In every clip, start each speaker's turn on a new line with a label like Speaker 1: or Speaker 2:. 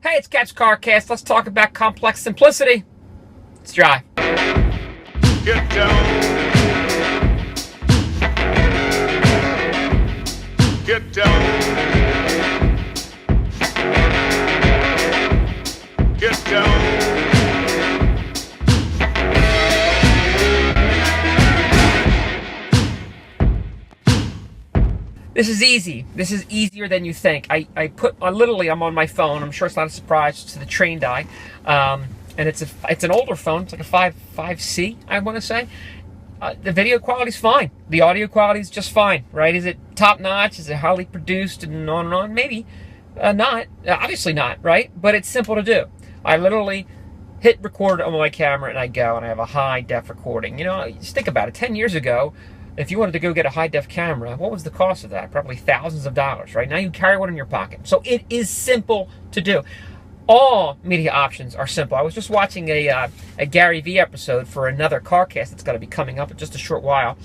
Speaker 1: Hey, it's Cap's CarCast. Let's talk about complex simplicity. Let's drive.
Speaker 2: Get down. Get down. Get down.
Speaker 1: This is easy. This is easier than you think. I'm on my phone. I'm sure it's not a surprise to the trained eye. And it's an older phone. It's like a 5C, I want to say. The video quality's fine. The audio quality's just fine, right? Is it top notch? Is it highly produced and on and on? Maybe not. Obviously not, right? But it's simple to do. I literally hit record on my camera and I go and I have a high def recording. You know, just think about it. 10 years ago, if you wanted to go get a high-def camera, what was the cost of that? Probably thousands of dollars, right? Now you carry one in your pocket. So it is simple to do. All media options are simple. I was just watching a Gary Vee episode for another CarCast that's going to be coming up in just a short while.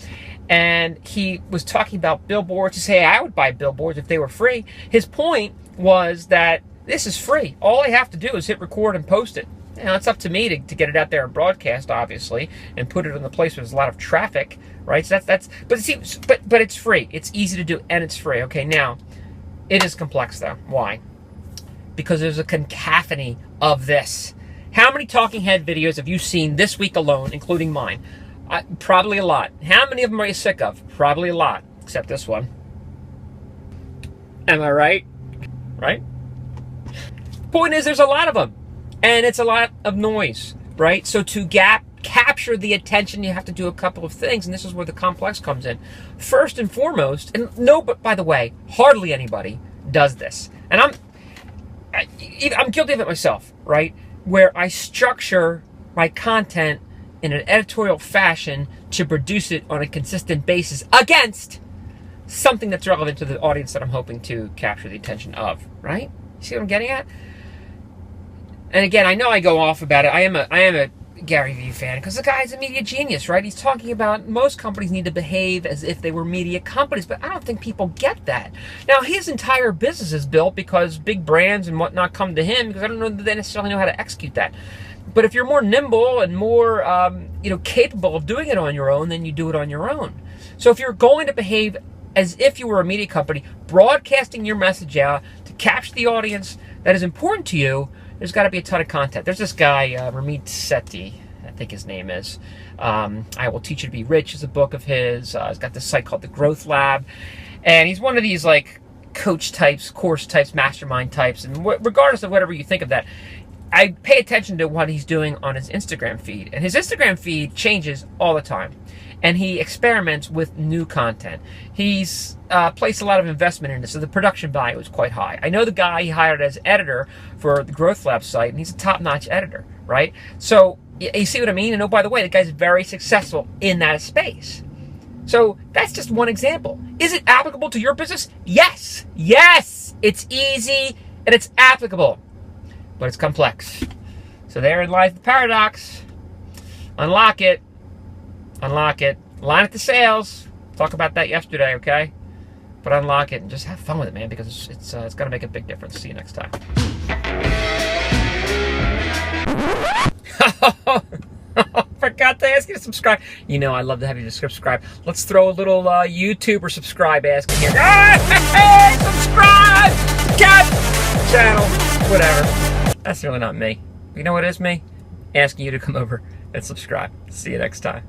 Speaker 1: And he was talking about billboards. He said, hey, I would buy billboards if they were free. His point was that this is free. All I have to do is hit record and post it. You know, it's up to me to get it out there and broadcast, obviously, and put it in the place where there's a lot of traffic, right? So but it's free. It's easy to do, and it's free. Okay, now, it is complex, though. Why? Because there's a cacophony of this. How many talking head videos have you seen this week alone, including mine? Probably a lot. How many of them are you sick of? Probably a lot, except this one. Am I right? Right? Point is, there's a lot of them. And it's a lot of noise, right? So to capture the attention, you have to do a couple of things, and this is where the complex comes in. First and foremost, but by the way, hardly anybody does this. And I'm guilty of it myself, right? Where I structure my content in an editorial fashion to produce it on a consistent basis against something that's relevant to the audience that I'm hoping to capture the attention of, right? See what I'm getting at? And again, I know I go off about it. I am a Gary Vee fan because the guy's a media genius, right? He's talking about most companies need to behave as if they were media companies, but I don't think people get that. Now, his entire business is built because big brands and whatnot come to him because I don't know that they necessarily know how to execute that. But if you're more nimble and more capable of doing it on your own, then you do it on your own. So if you're going to behave as if you were a media company, broadcasting your message out to capture the audience that is important to you, there's got to be a ton of content. There's this guy, Ramit Sethi, I think his name is. I Will Teach You to Be Rich is a book of his. He's got this site called The Growth Lab. And he's one of these like coach types, course types, mastermind types. And regardless of whatever you think of that, I pay attention to what he's doing on his Instagram feed. And his Instagram feed changes all the time. And he experiments with new content. He's placed a lot of investment in this, so the production value is quite high. I know the guy he hired as editor for the Growth Lab site, and he's a top-notch editor, right? So you see what I mean? And oh, by the way, the guy's very successful in that space. So that's just one example. Is it applicable to your business? Yes. Yes. It's easy, and it's applicable. But it's complex. So therein lies the paradox. Unlock it. Unlock it. Line it to sales. Talk about that yesterday, okay? But unlock it and just have fun with it, man, because it's going to make a big difference. See you next time. Forgot to ask you to subscribe. You know I love to have you to subscribe. Let's throw a little YouTuber subscribe ask in here. Hey, subscribe! Cat channel. Whatever. That's really not me. You know what is me? Asking you to come over and subscribe. See you next time.